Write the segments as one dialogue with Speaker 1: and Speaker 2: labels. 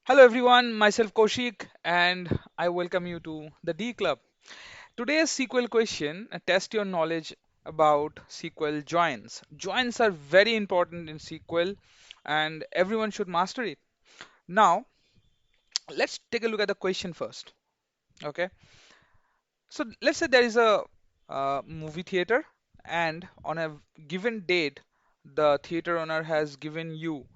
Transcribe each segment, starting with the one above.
Speaker 1: Hello everyone, myself Koshik and I welcome you to the D Club. Today's SQL question test your knowledge about SQL joins. Joins are very important in SQL and everyone should master it. Now, let's take a look at the question first. Okay, so let's say there is a movie theater and on a given date, the theater owner has given you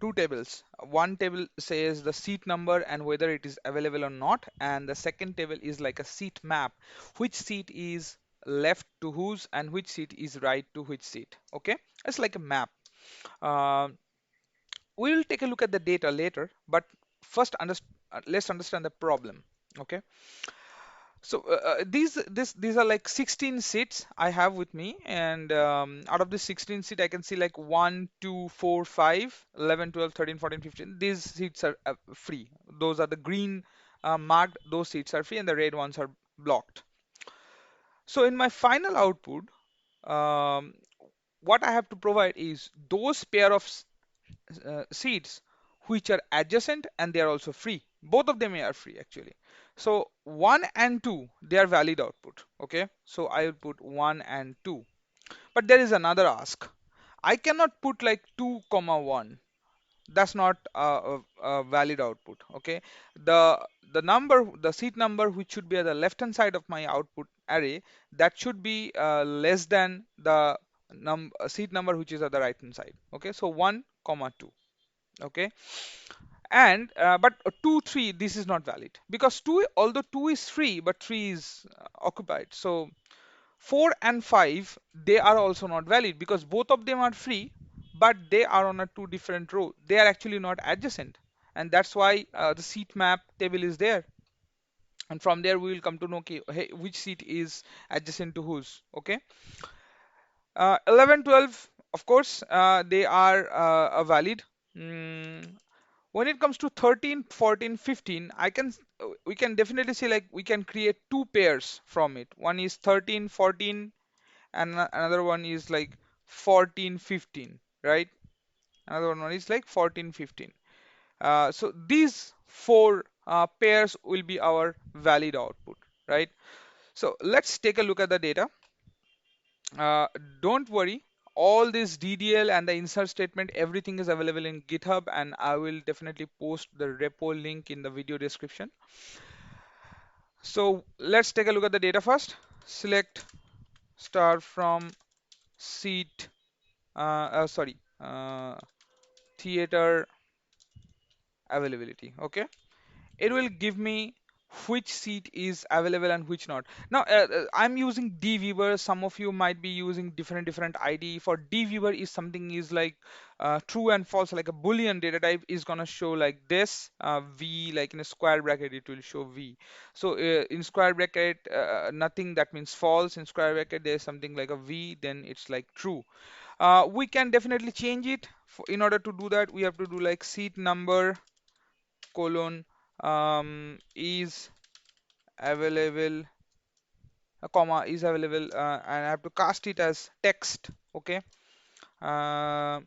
Speaker 1: two tables. One table says the seat number and whether it is available or not, and the second table is like a seat map, which seat is left to whose and which seat is right to which seat. Okay, it's like a map. Uh, we will take a look at the data later, but first let's understand the problem. Okay, so these are like 16 seats I have with me, and out of the 16 seat, I can see like 1, 2, 4, 5, 11, 12, 13, 14, 15. These seats are free. Those are the green marked. Those seats are free, and the red ones are blocked. So in my final output, um, what I have to provide is those pair of seats which are adjacent and they are also free. Both of them are free actually. So 1 and 2 they are valid output. Okay, so I will put 1 and 2. But there is another ask. I cannot put like 2 comma 1. That's not a valid output. Okay, the the seat number which should be at the left hand side of my output array, that should be less than the seat number which is at the right hand side. Okay, so 1 comma 2. Okay, and but 2 3 this is not valid because 2, although 2 is free but 3 is occupied. So 4 and 5 they are also not valid because both of them are free, but they are on a two different row. They are actually not adjacent, and that's why the seat map table is there. And from there we will come to know, okay, hey, which seat is adjacent to whose. Okay, 11 12, of course, they are valid. Mm, when it comes to 13 14 15, we can definitely say like we can create two pairs from it. One is 13 14 and another one is like 14 15, right? Another one is like 14 15. So these four pairs will be our valid output, right? So let's take a look at the data. uh, don't worry, all this DDL and the insert statement, everything is available in GitHub, and I will definitely post the repo link in the video description. So let's take a look at the data first. Select star from seat, sorry, theater availability. Okay, it will give me which seat is available and which not. Now I'm using dviewer. Some of you might be using different ID. For dviewer is something is like true and false, like a boolean data type is gonna show like this, v, like in a square bracket it will show v. So in square bracket nothing, that means false. In square bracket there's something like a v, then it's like true. We can definitely change it. In order to do that we have to do like seat number colon is available, a comma is available, and I have to cast it as text. Okay, uh,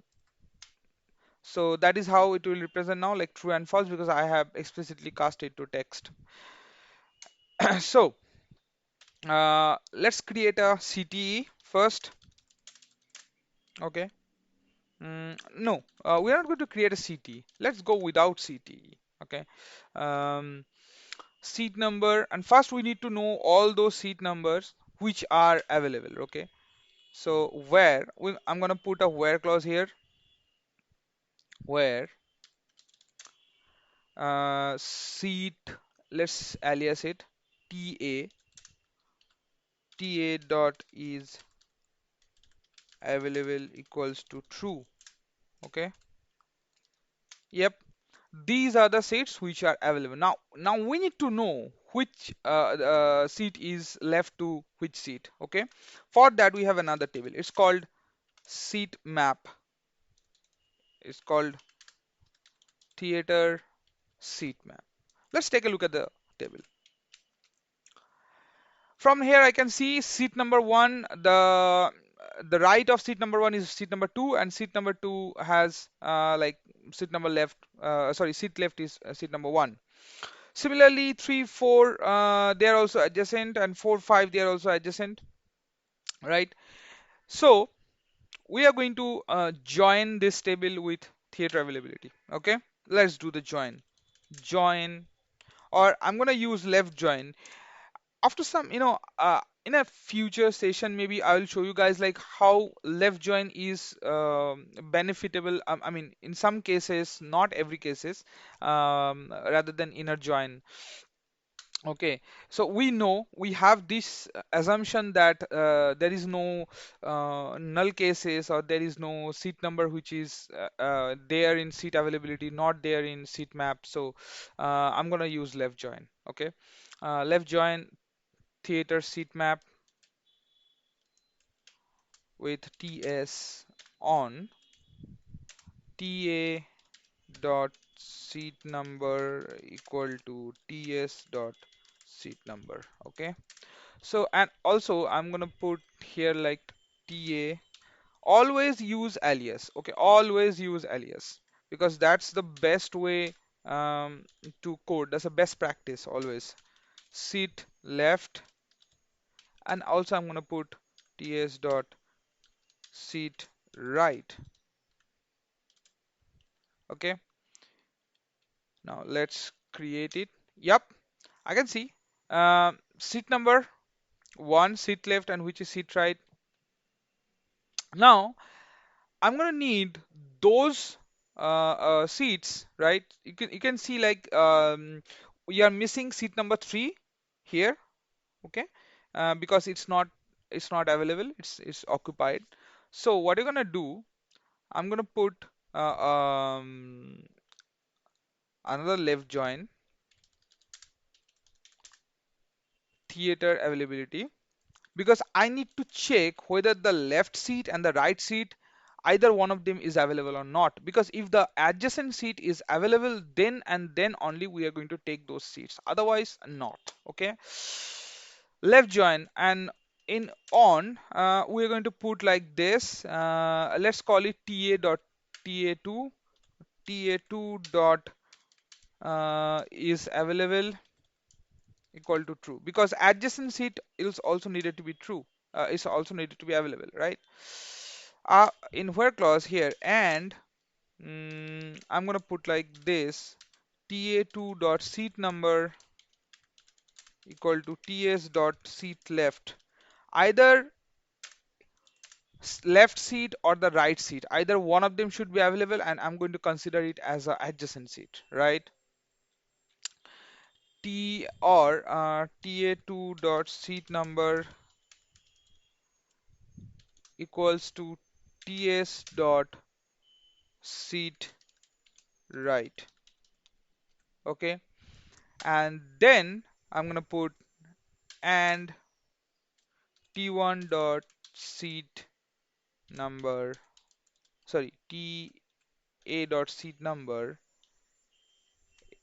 Speaker 1: so that is how it will represent now, like true and false, because I have explicitly cast it to text. So let's create a CTE first. Okay, no, we are not going to create a CTE. Let's go without CTE. Okay, um, seat number, and first we need to know all those seat numbers which are available. Okay, so I'm gonna put a where clause here, where seat, let's alias it ta dot is available equals to true. Okay, yep, these are the seats which are available. Now we need to know which seat is left to which seat. Okay, for that we have another table. It's called seat map. It's called theater seat map. Let's take a look at the table. From here I can see seat number one, the the right of seat number one is seat number two, and seat number two has like seat number left. Sorry, seat left is seat number one. Similarly, 3, 4, they are also adjacent, and 4, 5, they are also adjacent, right? So we are going to join this table with theater availability. Okay, let's do the join, or I'm gonna use left join. After some, in a future session, maybe I will show you guys like how left join is benefitable. I mean, in some cases, not every cases, rather than inner join. Okay, so we know we have this assumption that there is no null cases, or there is no seat number which is there in seat availability, not there in seat map. So I'm gonna use left join. Okay, left join theater seat map with TS on TA dot seat number equal to TS dot seat number. Okay. So, and also I'm gonna put here like TA. Always use alias. Okay, always use alias, because that's the best way to code. That's the best practice always. Seat left, and also I'm gonna put ts dot seat right. Okay, now let's create it. Yep, I can see seat number one, seat left, and which is seat right. Now I'm gonna need those seats, right? You can see like we are missing seat number three here, okay? Because it's not available. It's occupied. So what you're gonna do? I'm gonna put another left join theater availability, because I need to check whether the left seat and the right seat, either one of them is available or not. Because if the adjacent seat is available, then and then only we are going to take those seats. Otherwise, not. Okay. Left join, and in on we are going to put like this. Let's call it ta dot ta2 ta2 dot is available equal to true, because adjacent seat is also needed to be true, is also needed to be available, right? In where clause here, and I'm gonna put like this: ta2 dot seat number equal to ts dot seat left. Either left seat or the right seat, either one of them should be available, and I'm going to consider it as a adjacent seat, right? T or ta2 dot seat number equals to ts dot seat right. Okay, and then I'm gonna put and t1 dot seat number, sorry, ta dot seat number,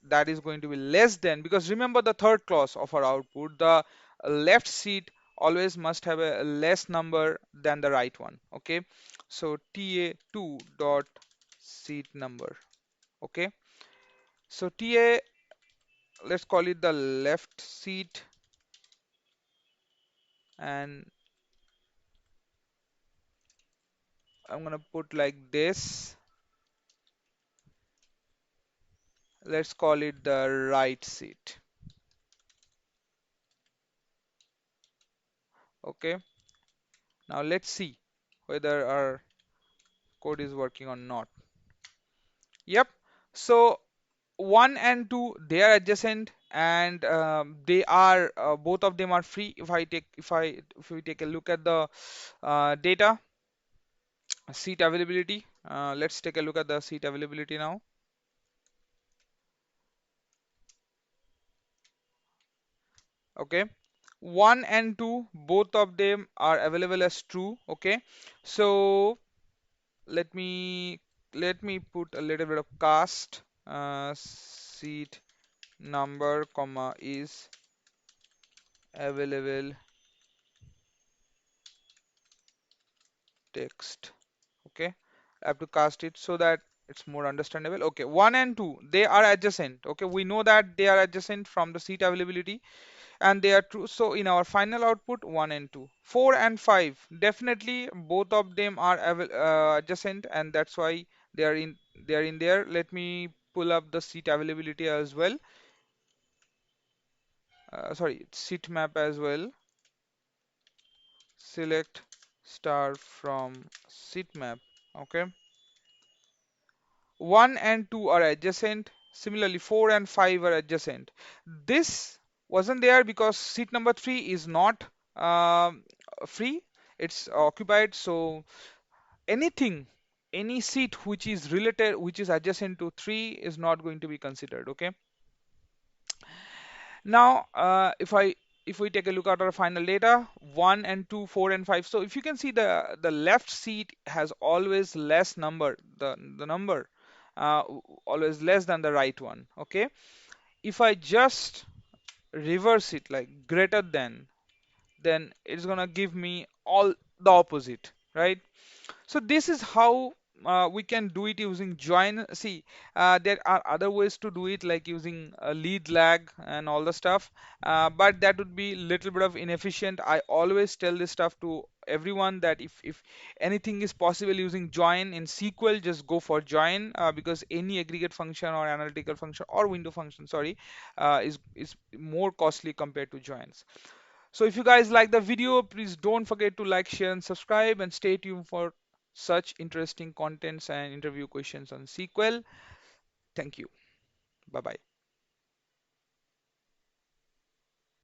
Speaker 1: that is going to be less than, because remember the third clause of our output, the left seat always must have a less number than the right one. Okay, so ta2 dot seat number. Okay, so ta, let's call it the left seat, and I'm gonna put like this. Let's call it the right seat. Okay, now let's see whether our code is working or not. Yep, so 1 and 2, they are adjacent, and they are both of them are free. If we take a look at the data seat availability, let's take a look at the seat availability now. Okay, 1 and 2, both of them are available as true. Okay, so let me put a little bit of cast seat number comma is available text. Okay, I have to cast it so that it's more understandable. Okay, 1 and 2, they are adjacent. Okay, we know that they are adjacent from the seat availability and they are true. So in our final output, 1 and 2. 4 and 5, definitely both of them are adjacent, and that's why they are in there. Let me pull up the seat availability as well. Sorry, seat map as well. Select star from seat map. Okay, 1 and 2 are adjacent. Similarly, 4 and 5 are adjacent. This wasn't there because seat number 3 is not free, it's occupied. So anything, any seat which is related, which is adjacent to 3 is not going to be considered. Okay. Now, if we take a look at our final data, 1 and 2, 4 and 5. So if you can see, the left seat has always less number, the number uh, always less than the right one. Okay. If I just reverse it like greater than, then it's gonna give me all the opposite, right? So this is how we can do it using join. See, there are other ways to do it, like using a lead lag and all the stuff, but that would be little bit of inefficient. I always tell this stuff to everyone that if anything is possible using join in SQL, just go for join, because any aggregate function or analytical function or window function, sorry, is more costly compared to joins. So if you guys like the video, please don't forget to like, share, and subscribe, and stay tuned for such interesting contents and interview questions on SQL. Thank you. Bye bye.